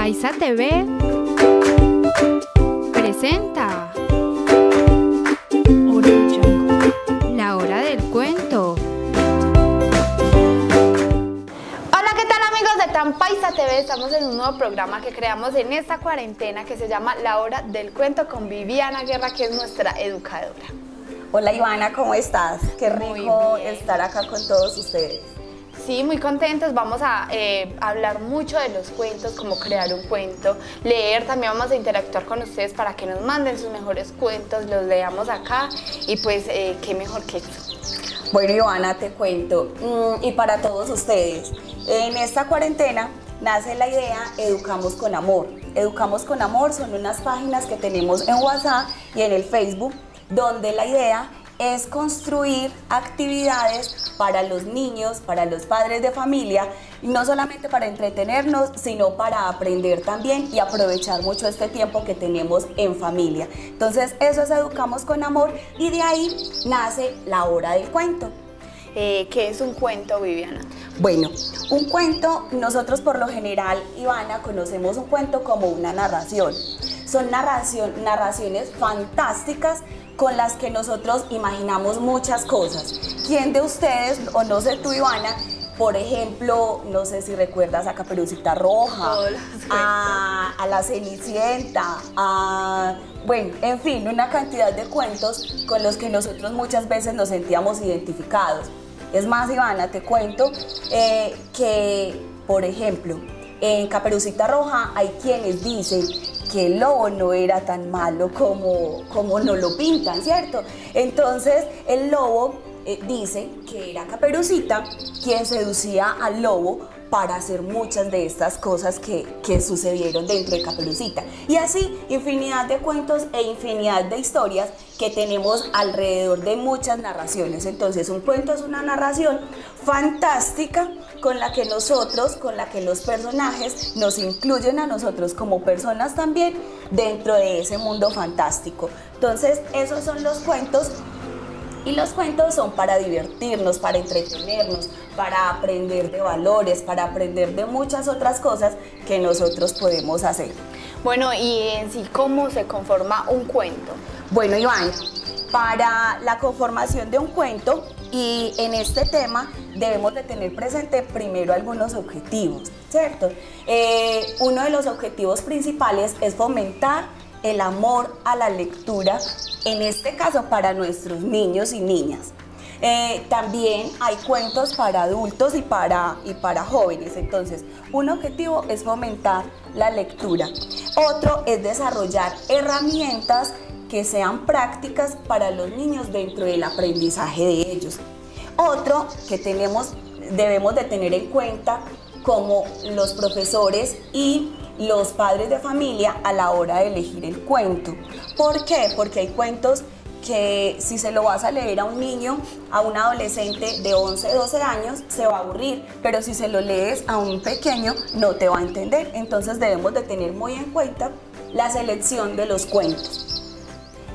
Paisa TV presenta La Hora del Cuento. Hola, ¿qué tal amigos de Tan Paisa TV? Estamos en un nuevo programa que creamos en esta cuarentena que se llama La Hora del Cuento con Viviana Guerra, que es nuestra educadora. Hola Ivana, ¿cómo estás? Qué rico estar acá con todos ustedes. Sí, muy contentos. Vamos a hablar mucho de los cuentos, cómo crear un cuento, leer. También vamos a interactuar con ustedes para que nos manden sus mejores cuentos, los leamos acá y pues qué mejor que eso. Bueno Ivana, te cuento, y para todos ustedes, en esta cuarentena nace la idea Educamos con Amor. Educamos con Amor son unas páginas que tenemos en WhatsApp y en el Facebook, donde la idea es construir actividades para los niños, para los padres de familia, no solamente para entretenernos, sino para aprender también y aprovechar mucho este tiempo que tenemos en familia. Entonces eso es Educamos con Amor y de ahí nace La Hora del Cuento. ¿Qué es un cuento, Viviana? Bueno, un cuento, nosotros por lo general, Ivana, conocemos un cuento como una narración. Son narraciones fantásticas con las que nosotros imaginamos muchas cosas. ¿Quién de ustedes, o no sé tú Ivana, por ejemplo, no sé si recuerdas a Caperucita Roja, a la Cenicienta, bueno, en fin, una cantidad de cuentos con los que nosotros muchas veces nos sentíamos identificados? Es más, Ivana, te cuento que, por ejemplo, en Caperucita Roja hay quienes dicen que el lobo no era tan malo como nos lo pintan, ¿cierto? Entonces el lobo dice que era Caperucita quien seducía al lobo para hacer muchas de estas cosas que sucedieron dentro de Caperucita. Y así, infinidad de cuentos e infinidad de historias que tenemos alrededor de muchas narraciones. Entonces, un cuento es una narración fantástica con la que los personajes nos incluyen a nosotros como personas también dentro de ese mundo fantástico. Entonces, esos son los cuentos. Y los cuentos son para divertirnos, para entretenernos, para aprender de valores, para aprender de muchas otras cosas que nosotros podemos hacer. Bueno, y en sí, ¿cómo se conforma un cuento? Bueno, Iván, para la conformación de un cuento y en este tema debemos de tener presente primero algunos objetivos, ¿cierto? Uno de los objetivos principales es fomentar el amor a la lectura, en este caso para nuestros niños y niñas. También hay cuentos para adultos y para jóvenes. Entonces, un objetivo es fomentar la lectura. Otro es desarrollar herramientas que sean prácticas para los niños dentro del aprendizaje de ellos. Otro que debemos de tener en cuenta como los profesores y los padres de familia a la hora de elegir el cuento. ¿Por qué? Porque hay cuentos que si se lo vas a leer a un niño, a un adolescente de 11, 12 años, se va a aburrir, pero si se lo lees a un pequeño, no te va a entender. Entonces debemos de tener muy en cuenta la selección de los cuentos.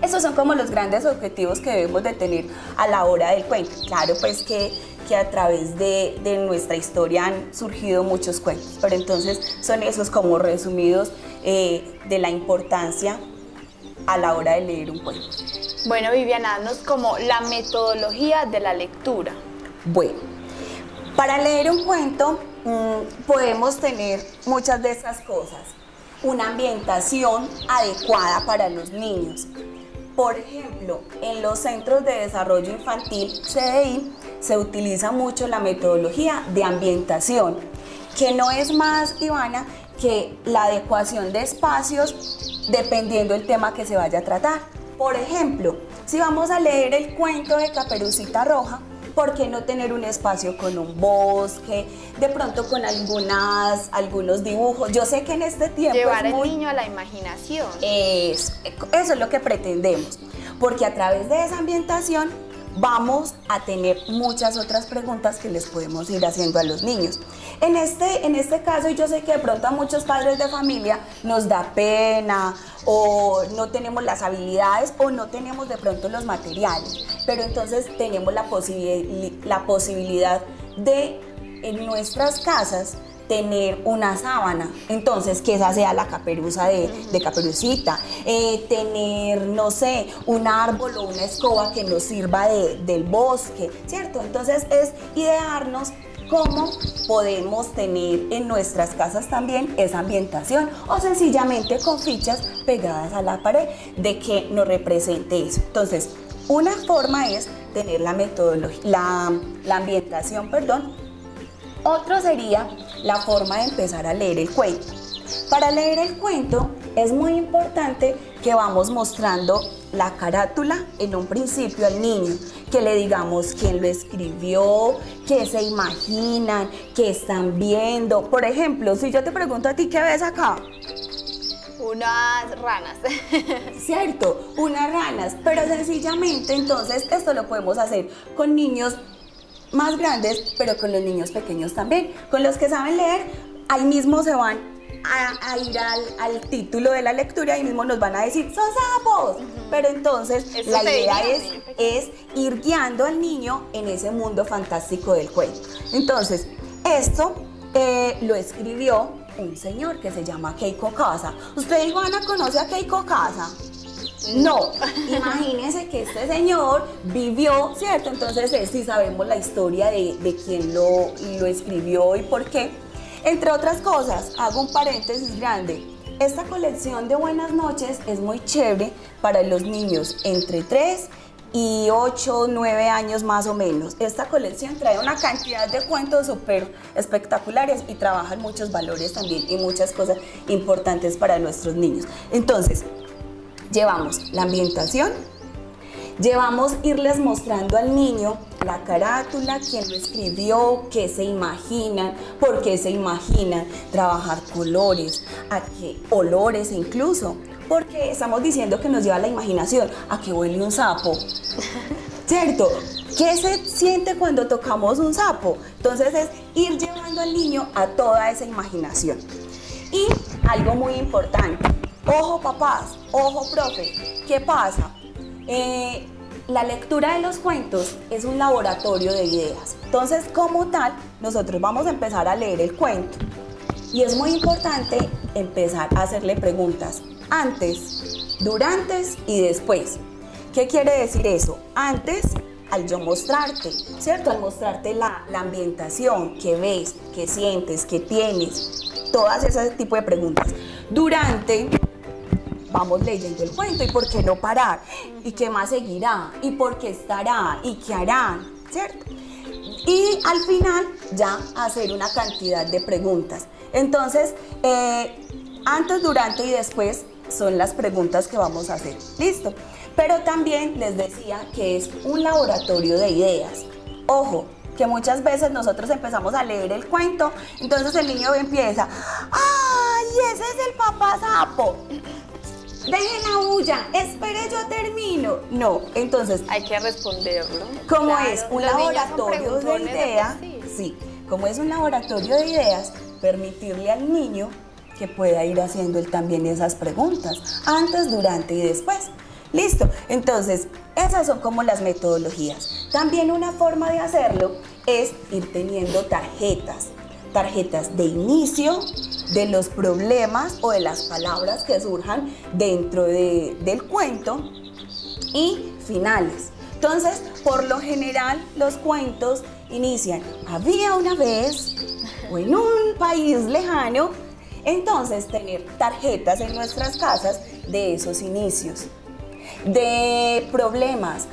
Esos son como los grandes objetivos que debemos de tener a la hora del cuento. Claro, pues que a través de nuestra historia han surgido muchos cuentos, pero entonces son esos como resumidos de la importancia a la hora de leer un cuento. Bueno, Viviana, danos como la metodología de la lectura. Bueno, para leer un cuento podemos tener muchas de esas cosas. Una ambientación adecuada para los niños. Por ejemplo, en los Centros de Desarrollo Infantil, CDI, se utiliza mucho la metodología de ambientación, que no es más, Ivana, que la adecuación de espacios dependiendo del tema que se vaya a tratar. Por ejemplo, si vamos a leer el cuento de Caperucita Roja, ¿por qué no tener un espacio con un bosque, de pronto con algunos dibujos? Yo sé que en este tiempo llevar al niño a la imaginación. Eso es lo que pretendemos, porque a través de esa ambientación vamos a tener muchas otras preguntas que les podemos ir haciendo a los niños. En este caso, yo sé que de pronto a muchos padres de familia nos da pena o no tenemos las habilidades o no tenemos de pronto los materiales, pero entonces tenemos la posibilidad de en nuestras casas tener una sábana, entonces que esa sea la caperuza de Caperucita, tener, no sé, un árbol o una escoba que nos sirva del bosque, ¿cierto? Entonces es idearnos cómo podemos tener en nuestras casas también esa ambientación o sencillamente con fichas pegadas a la pared de que nos represente eso. Entonces, una forma es tener la metodología, la ambientación, perdón. Otro sería la forma de empezar a leer el cuento. Para leer el cuento es muy importante que vamos mostrando la carátula en un principio al niño, que le digamos quién lo escribió, qué se imaginan, qué están viendo. Por ejemplo, si yo te pregunto a ti, ¿qué ves acá? Unas ranas. Cierto, unas ranas, pero sencillamente entonces esto lo podemos hacer con niños más grandes, pero con los niños pequeños también. Con los que saben leer, ahí mismo se van a ir al título de la lectura y mismo nos van a decir, son sapos. Pero entonces Eso la se idea diría, es ir guiando al niño en ese mundo fantástico del cuento. Entonces, esto lo escribió un señor que se llama Keiko Casa. ¿Usted, Ivana, conoce a Keiko Casa? No, imagínense que este señor vivió, ¿cierto? Entonces sí sabemos la historia de quién lo escribió y por qué. Entre otras cosas, hago un paréntesis grande. Esta colección de Buenas noches es muy chévere para los niños entre 3 y 8, 9 años más o menos. Esta colección trae una cantidad de cuentos súper espectaculares y trabajan muchos valores también y muchas cosas importantes para nuestros niños. Entonces, llevamos la ambientación, llevamos irles mostrando al niño la carátula, quién lo escribió, qué se imaginan, por qué se imaginan, trabajar colores, olores incluso, porque estamos diciendo que nos lleva la imaginación, a que huele un sapo, ¿cierto? ¿Qué se siente cuando tocamos un sapo? Entonces es ir llevando al niño a toda esa imaginación. Y algo muy importante, ojo papás, ojo profe, ¿qué pasa? La lectura de los cuentos es un laboratorio de ideas. Entonces, como tal, nosotros vamos a empezar a leer el cuento. Y es muy importante empezar a hacerle preguntas antes, durante y después. ¿Qué quiere decir eso? Antes, al yo mostrarte, ¿cierto? Al mostrarte la ambientación, qué ves, qué sientes, qué tienes, todas ese tipo de preguntas. Durante, vamos leyendo el cuento y por qué no parar, y qué más seguirá, y por qué estará, y qué harán, ¿cierto? Y al final ya hacer una cantidad de preguntas. Entonces, antes, durante y después son las preguntas que vamos a hacer, ¿listo? Pero también les decía que es un laboratorio de ideas. Ojo, que muchas veces nosotros empezamos a leer el cuento, entonces el niño empieza, ¡ay, ese es el papá sapo! Dejen la bulla, espere, yo termino. No, entonces hay que responderlo. Como Claro, es un los niños son laboratorio de preguntones ideas, por sí. sí, como es un laboratorio de ideas, permitirle al niño que pueda ir haciendo él también esas preguntas, antes, durante y después. Listo, entonces esas son como las metodologías. También una forma de hacerlo es ir teniendo tarjetas de inicio, de los problemas o de las palabras que surjan dentro del cuento y finales. Entonces, por lo general, los cuentos inician, había una vez o en un país lejano. Entonces, tener tarjetas en nuestras casas de esos inicios. De problemas,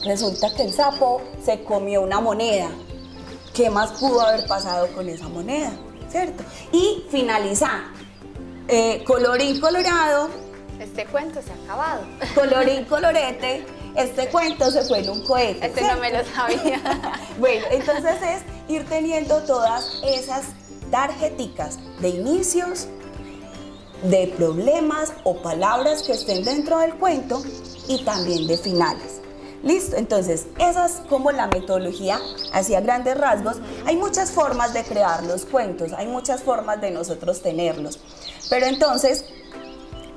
resulta que el sapo se comió una moneda. ¿Qué más pudo haber pasado con esa moneda? ¿Cierto? Y finalizar, colorín colorado. Este cuento se ha acabado. Colorín colorete, este cuento se fue en un cohete. Este ¿cierto? no me lo sabía. Bueno, entonces es ir teniendo todas esas tarjeticas de inicios, de problemas o palabras que estén dentro del cuento y también de finales. Listo, entonces esa es como la metodología hacia grandes rasgos. Hay muchas formas de crear los cuentos, hay muchas formas de nosotros tenerlos, pero entonces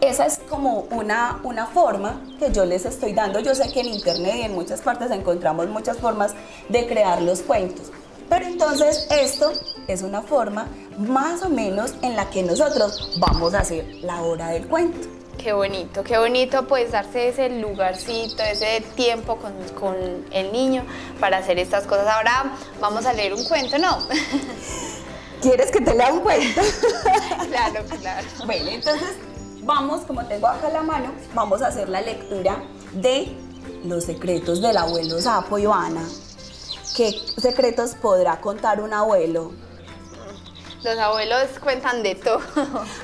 esa es como una forma que yo les estoy dando. Yo sé que en internet y en muchas partes encontramos muchas formas de crear los cuentos, Pero entonces esto es una forma más o menos en la que nosotros vamos a hacer la hora del cuento. Qué bonito pues darse ese lugarcito, ese tiempo con el niño para hacer estas cosas. Ahora vamos a leer un cuento, ¿no? ¿Quieres que te lea un cuento? Claro. Bueno, entonces vamos, como tengo acá la mano, vamos a hacer la lectura de Los secretos del abuelo Sapo, Ivana. ¿Qué secretos podrá contar un abuelo? Los abuelos cuentan de todo.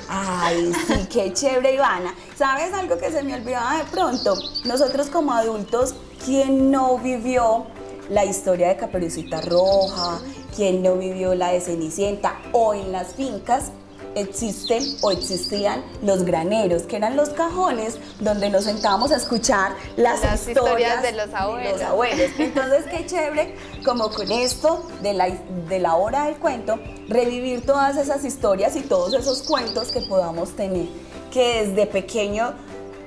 Ay, sí, qué chévere, Ivana. ¿Sabes algo que se me olvidaba de pronto? Nosotros como adultos, ¿quién no vivió la historia de Caperucita Roja? ¿Quién no vivió la de Cenicienta? O en las fincas existen o existían los graneros, que eran los cajones donde nos sentábamos a escuchar las historias de los abuelos. Entonces, qué chévere, como con esto de la hora del cuento, revivir todas esas historias y todos esos cuentos que podamos tener, que desde pequeño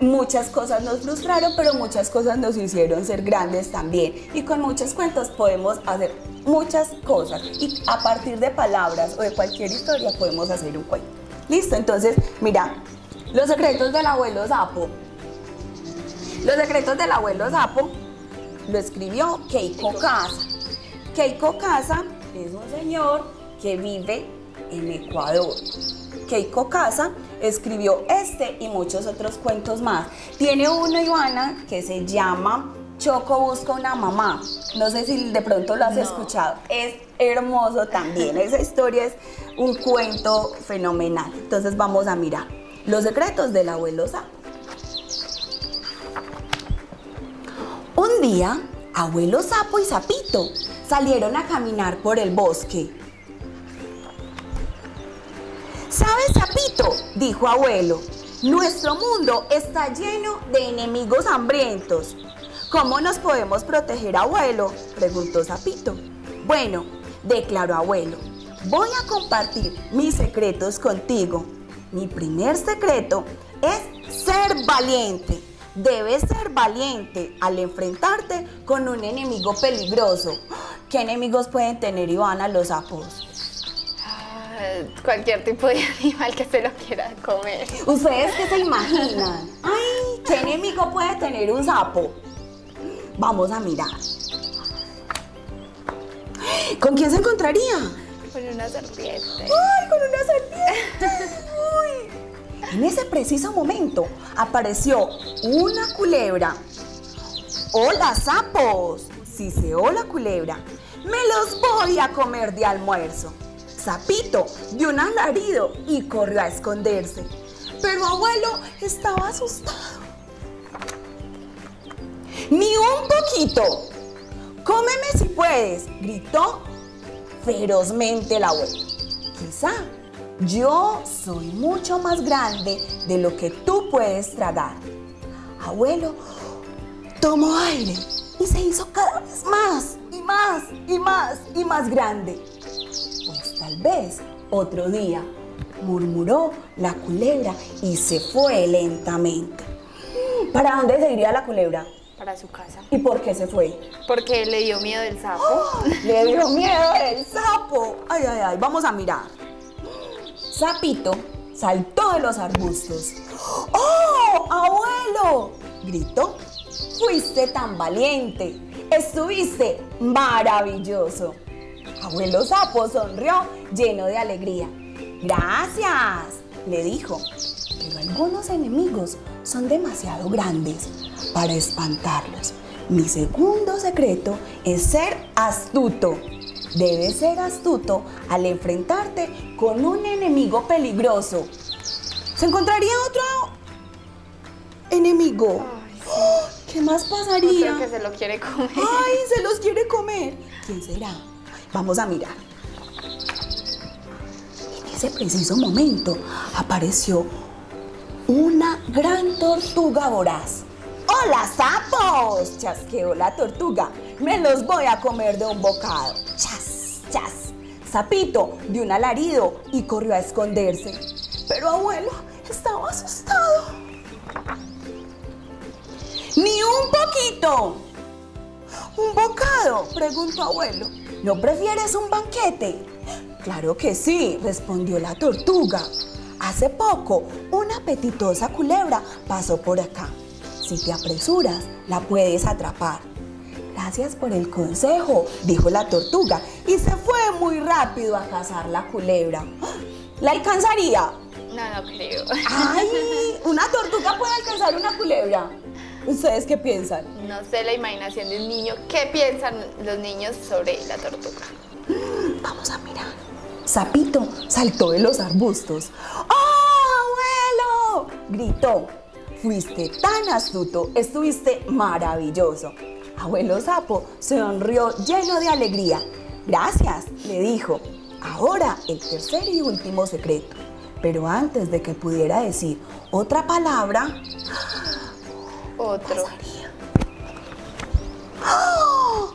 muchas cosas nos frustraron, pero muchas cosas nos hicieron ser grandes también. Y con muchos cuentos podemos hacer muchas cosas. Y a partir de palabras o de cualquier historia podemos hacer un cuento. ¿Listo? Entonces, mira, Los secretos del abuelo Sapo. Los secretos del abuelo Sapo lo escribió Keiko Casa. Keiko Casa es un señor que vive en Ecuador. Keiko Casa escribió este y muchos otros cuentos más. Tiene uno, Ivana, que se llama Choco busca una mamá. No sé si de pronto lo has escuchado. Es hermoso también. Esa historia es un cuento fenomenal. Entonces vamos a mirar Los secretos del abuelo Sapo. Un día, abuelo Sapo y Sapito salieron a caminar por el bosque. ¿Sabes, Sapito?, dijo abuelo, nuestro mundo está lleno de enemigos hambrientos. ¿Cómo nos podemos proteger, abuelo?, preguntó Sapito. Bueno, declaró abuelo, voy a compartir mis secretos contigo. Mi primer secreto es ser valiente. Debes ser valiente al enfrentarte con un enemigo peligroso. ¿Qué enemigos pueden tener, Ivana, los sapos? Cualquier tipo de animal que se lo quiera comer. ¿Ustedes qué se imaginan? Ay, ¿qué enemigo puede tener un sapo? Vamos a mirar. ¿Con quién se encontraría? Con una serpiente. ¡Ay, con una serpiente! ¡Uy! En ese preciso momento apareció una culebra. ¡Hola, sapos! Siseó la culebra. Me los voy a comer de almuerzo. Sapito dio un alarido y corrió a esconderse. Pero abuelo estaba asustado. ¡Ni un poquito! ¡Cómeme si puedes!, gritó ferozmente el abuelo. Quizá yo soy mucho más grande de lo que tú puedes tragar. Abuelo tomó aire y se hizo cada vez más y más y más y más grande. Pues tal vez otro día, murmuró la culebra y se fue lentamente. ¿Para dónde se iría la culebra? Para su casa. ¿Y por qué se fue? Porque le dio miedo el sapo. ¡Oh! Le dio miedo el sapo. Ay, ay, ay, vamos a mirar. Sapito saltó de los arbustos. ¡Oh, abuelo!, gritó. Fuiste tan valiente. Estuviste maravilloso. Abuelo Sapo sonrió lleno de alegría. Gracias, le dijo. Pero algunos enemigos son demasiado grandes para espantarlos. Mi segundo secreto es ser astuto. Debes ser astuto al enfrentarte con un enemigo peligroso. ¿Se encontraría otro enemigo? Ay, sí. ¡Oh! ¿Qué más pasaría? Creo que se lo quiere comer. ¡Ay, se los quiere comer! ¿Quién será? Vamos a mirar. En ese preciso momento apareció una gran tortuga voraz. ¡Hola, sapos!, chasqueó la tortuga. Me los voy a comer de un bocado. ¡Chas, chas! Sapito dio un alarido y corrió a esconderse. Pero abuelo estaba asustado. ¡Ni un poquito! ¿Un bocado?, preguntó abuelo. ¿No prefieres un banquete? Claro que sí, respondió la tortuga. Hace poco, una apetitosa culebra pasó por acá. Si te apresuras, la puedes atrapar. Gracias por el consejo, dijo la tortuga, y se fue muy rápido a cazar la culebra. ¿La alcanzaría? No, no creo. ¡Ay! ¿Una tortuga puede alcanzar una culebra? ¿Ustedes qué piensan? No sé la imaginación de un niño. ¿Qué piensan los niños sobre la tortuga? Vamos a mirar. Sapito saltó de los arbustos. ¡Oh, abuelo!, gritó. Fuiste tan astuto, estuviste maravilloso. Abuelo Sapo se sonrió lleno de alegría. Gracias, le dijo. Ahora el tercer y último secreto. Pero antes de que pudiera decir otra palabra, Otro. pasaría. ¡Oh!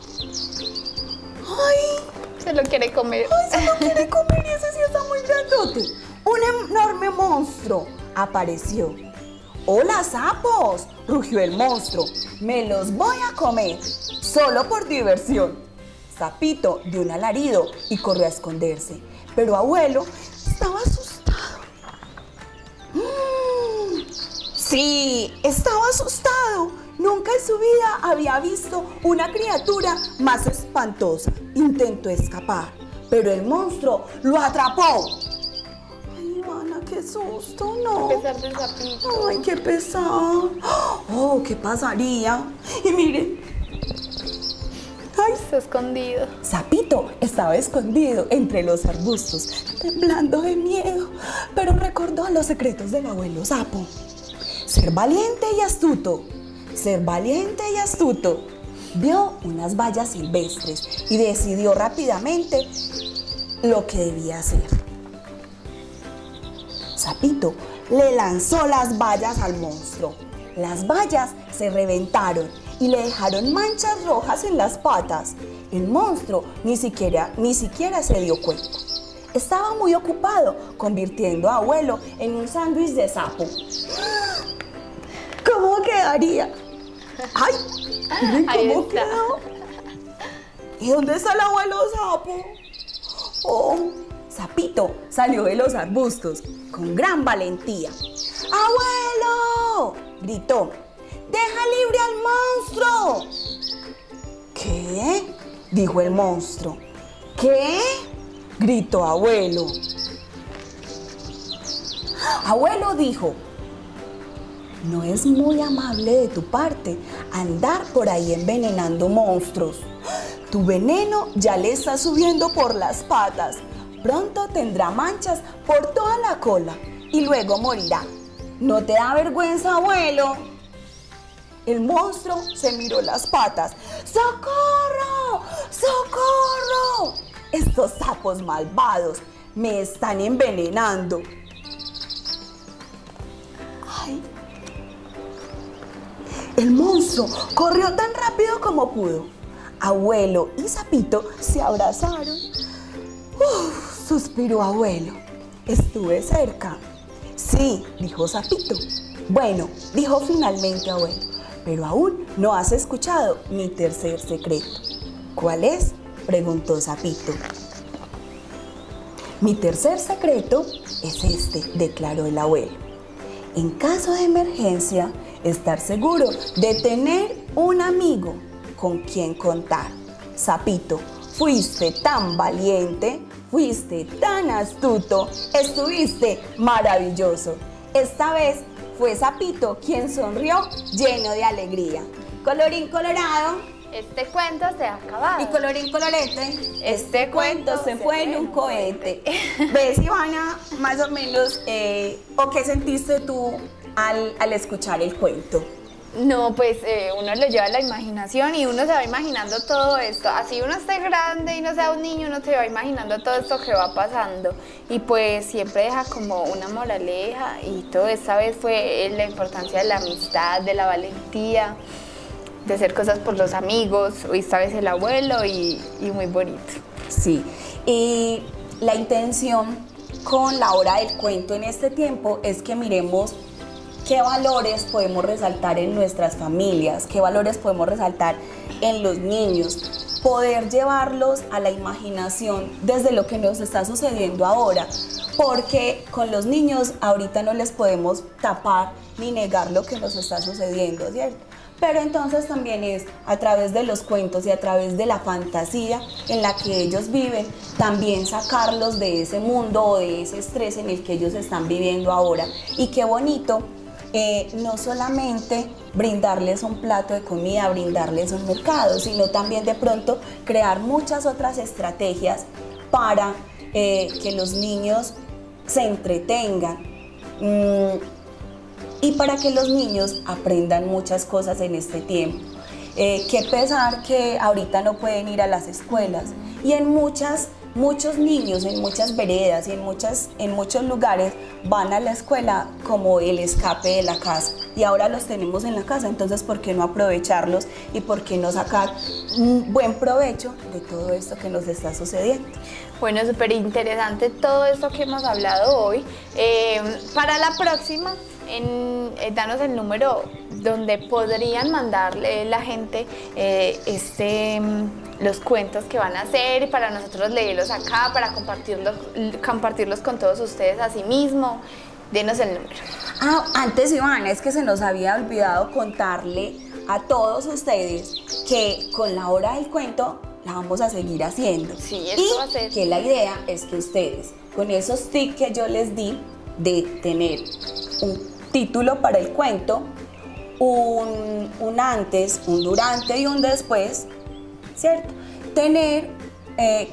¡Ay! Se lo quiere comer. ¡Ay, se lo quiere comer! Y ese sí está muy grandote. Un enorme monstruo apareció. ¡Hola, sapos!, rugió el monstruo. Me los voy a comer, solo por diversión. Sapito dio un alarido y corrió a esconderse. Pero abuelo estaba asustado. Sí, estaba asustado. Nunca en su vida había visto una criatura más espantosa. Intentó escapar, pero el monstruo lo atrapó. Ay, Ivana, qué susto, ¿no? A pesar del sapito. Ay, qué pesado. Oh, ¿qué pasaría? Y miren. Ay, Está escondido. Sapito estaba escondido entre los arbustos, temblando de miedo, pero recordó los secretos del abuelo Sapo. Ser valiente y astuto. Ser valiente y astuto. Vio unas bayas silvestres y decidió rápidamente lo que debía hacer. Sapito le lanzó las bayas al monstruo. Las bayas se reventaron y le dejaron manchas rojas en las patas. El monstruo ni siquiera se dio cuenta. Estaba muy ocupado convirtiendo a abuelo en un sándwich de sapo. ¿Cómo quedaría? ¡Ay! Miren Ahí cómo está. quedó. ¿Y dónde está el abuelo Sapo? Oh, Sapito salió de los arbustos con gran valentía. ¡Abuelo!, gritó. ¡Deja libre al monstruo! ¿Qué?, dijo el monstruo. ¿Qué?, gritó abuelo. Abuelo dijo: no es muy amable de tu parte andar por ahí envenenando monstruos. Tu veneno ya le está subiendo por las patas. Pronto tendrá manchas por toda la cola y luego morirá. ¿No te da vergüenza, abuelo? El monstruo se miró las patas. ¡Socorro! ¡Socorro! Estos sapos malvados me están envenenando. ¡Ay! El monstruo corrió tan rápido como pudo. Abuelo y Sapito se abrazaron. ¡Uf!, suspiró abuelo. Estuve cerca. Sí, dijo Sapito. Bueno, dijo finalmente abuelo, pero aún no has escuchado mi tercer secreto. ¿Cuál es?, preguntó Sapito. Mi tercer secreto es este, declaró el abuelo. En caso de emergencia, estar seguro de tener un amigo con quien contar. Sapito, fuiste tan valiente, fuiste tan astuto, estuviste maravilloso. Esta vez fue Sapito quien sonrió lleno de alegría. Colorín colorado. Este cuento se ha acabado. Y colorín colorete, Este cuento se fue en un cohete. ¿Ves, Ivana, más o menos, o qué sentiste tú al escuchar el cuento? No, pues uno lo lleva a la imaginación y uno se va imaginando todo esto. Así uno esté grande y no sea un niño, uno se va imaginando todo esto que va pasando. Y pues siempre deja como una moraleja y todo. Esta vez fue la importancia de la amistad, de la valentía, de hacer cosas por los amigos. Hoy esta vez el abuelo y muy bonito. Sí, y la intención con la hora del cuento en este tiempo es que miremos qué valores podemos resaltar en nuestras familias, qué valores podemos resaltar en los niños. poder llevarlos a la imaginación desde lo que nos está sucediendo ahora, porque con los niños ahorita no les podemos tapar ni negar lo que nos está sucediendo, ¿cierto? Pero entonces también es a través de los cuentos y a través de la fantasía en la que ellos viven, también sacarlos de ese mundo o de ese estrés en el que ellos están viviendo ahora. Y qué bonito, no solamente brindarles un plato de comida, brindarles un mercado, sino también de pronto crear muchas otras estrategias para que los niños se entretengan. Y para que los niños aprendan muchas cosas en este tiempo. Qué pesar que ahorita no pueden ir a las escuelas y muchos niños en muchas veredas y en muchos lugares van a la escuela como el escape de la casa y ahora los tenemos en la casa, entonces ¿por qué no aprovecharlos y por qué no sacar un buen provecho de todo esto que nos está sucediendo? Bueno, súper interesante todo esto que hemos hablado hoy. Para la próxima, danos el número donde podrían mandarle la gente los cuentos que van a hacer y para nosotros leerlos acá, para compartirlos con todos ustedes así mismo. Denos el número. Antes, Ivana, es que se nos había olvidado contarle a todos ustedes que con la hora del cuento la vamos a seguir haciendo. Sí, eso va a ser. Que la idea es que ustedes, con esos tips que yo les di de tener un título para el cuento, un antes, un durante y un después, ¿cierto?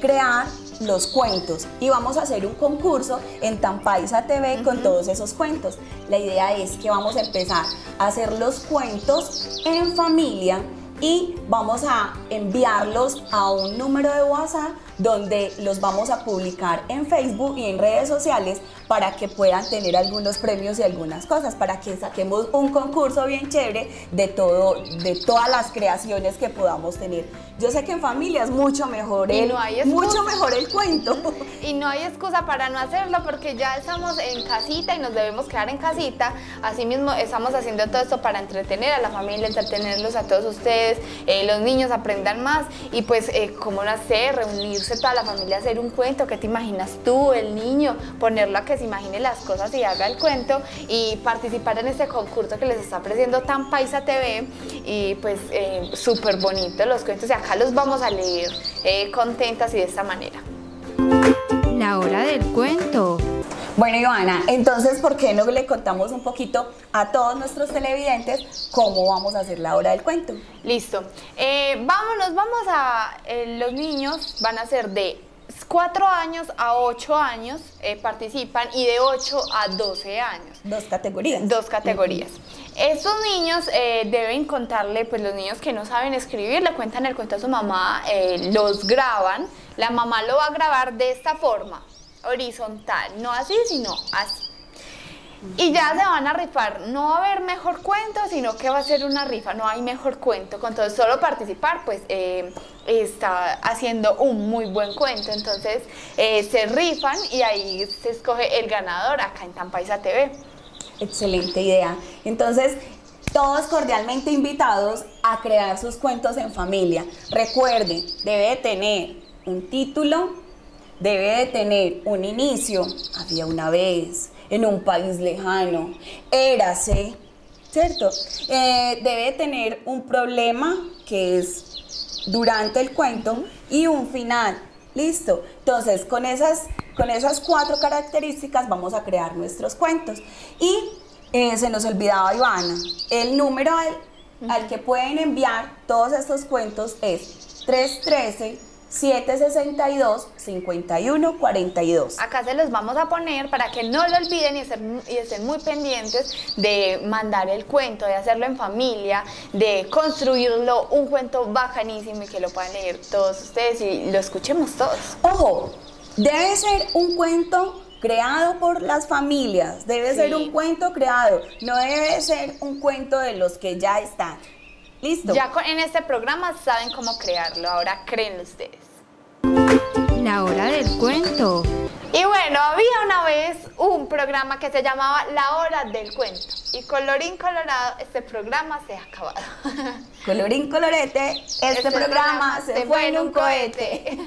Crear los cuentos y vamos a hacer un concurso en Tampaisa TV con todos esos cuentos. La idea es que vamos a empezar a hacer los cuentos en familia y vamos a enviarlos a un número de WhatsApp donde los vamos a publicar en Facebook y en redes sociales para que puedan tener algunos premios y algunas cosas, para que saquemos un concurso bien chévere de todas las creaciones que podamos tener. Yo sé que en familia es mucho mejor el cuento. Y no hay excusa para no hacerlo porque ya estamos en casita y nos debemos quedar en casita. Asimismo, estamos haciendo todo esto para entretener a la familia, entretenerlos a todos ustedes, los niños aprendan más y pues, ¿cómo no hacer? Reunirse toda la familia, hacer un cuento. ¿Qué te imaginas tú, el niño? Ponerlo a que se imagine las cosas y haga el cuento y participar en este concurso que les está ofreciendo Tampaisa TV y pues súper bonito los cuentos y acá los vamos a leer contentas y de esta manera. La hora del cuento. Bueno, Ivana, entonces, ¿por qué no le contamos un poquito a todos nuestros televidentes cómo vamos a hacer la hora del cuento? Listo. Los niños van a ser de 4 años a 8 años, participan, y de 8 a 12 años. Dos categorías. Dos categorías. Estos niños deben contarle, pues los niños que no saben escribir, le cuentan el cuento a su mamá, los graban, la mamá lo va a grabar de esta forma, horizontal, no así, sino así. Y ya se van a rifar, no va a haber mejor cuento, sino que va a ser una rifa, no hay mejor cuento, con todo solo participar, pues está haciendo un muy buen cuento, entonces se rifan y ahí se escoge el ganador acá en Tampaisa TV. Excelente idea. Entonces, todos cordialmente invitados a crear sus cuentos en familia. Recuerden, debe de tener un título, debe de tener un inicio, había una vez, en un país lejano, érase, ¿cierto? Debe de tener un problema, que es durante el cuento, y un final. Listo. Entonces, con esas 4 características vamos a crear nuestros cuentos. Y se nos olvidaba, Ivana, el número al que pueden enviar todos estos cuentos es 313-762-5142. Acá se los vamos a poner para que no lo olviden y estén muy pendientes de mandar el cuento, de hacerlo en familia, de construirlo, un cuento bacanísimo y que lo puedan leer todos ustedes y lo escuchemos todos. Ojo, debe ser un cuento creado por las familias, debe ser un cuento creado, no debe ser un cuento de los que ya están. ¿Listo? Ya en este programa saben cómo crearlo, ahora créenlo ustedes. La hora del cuento. Y bueno, había una vez un programa que se llamaba La Hora del Cuento. Y colorín colorado, este programa se ha acabado. Colorín colorete, este programa se fue en un cohete.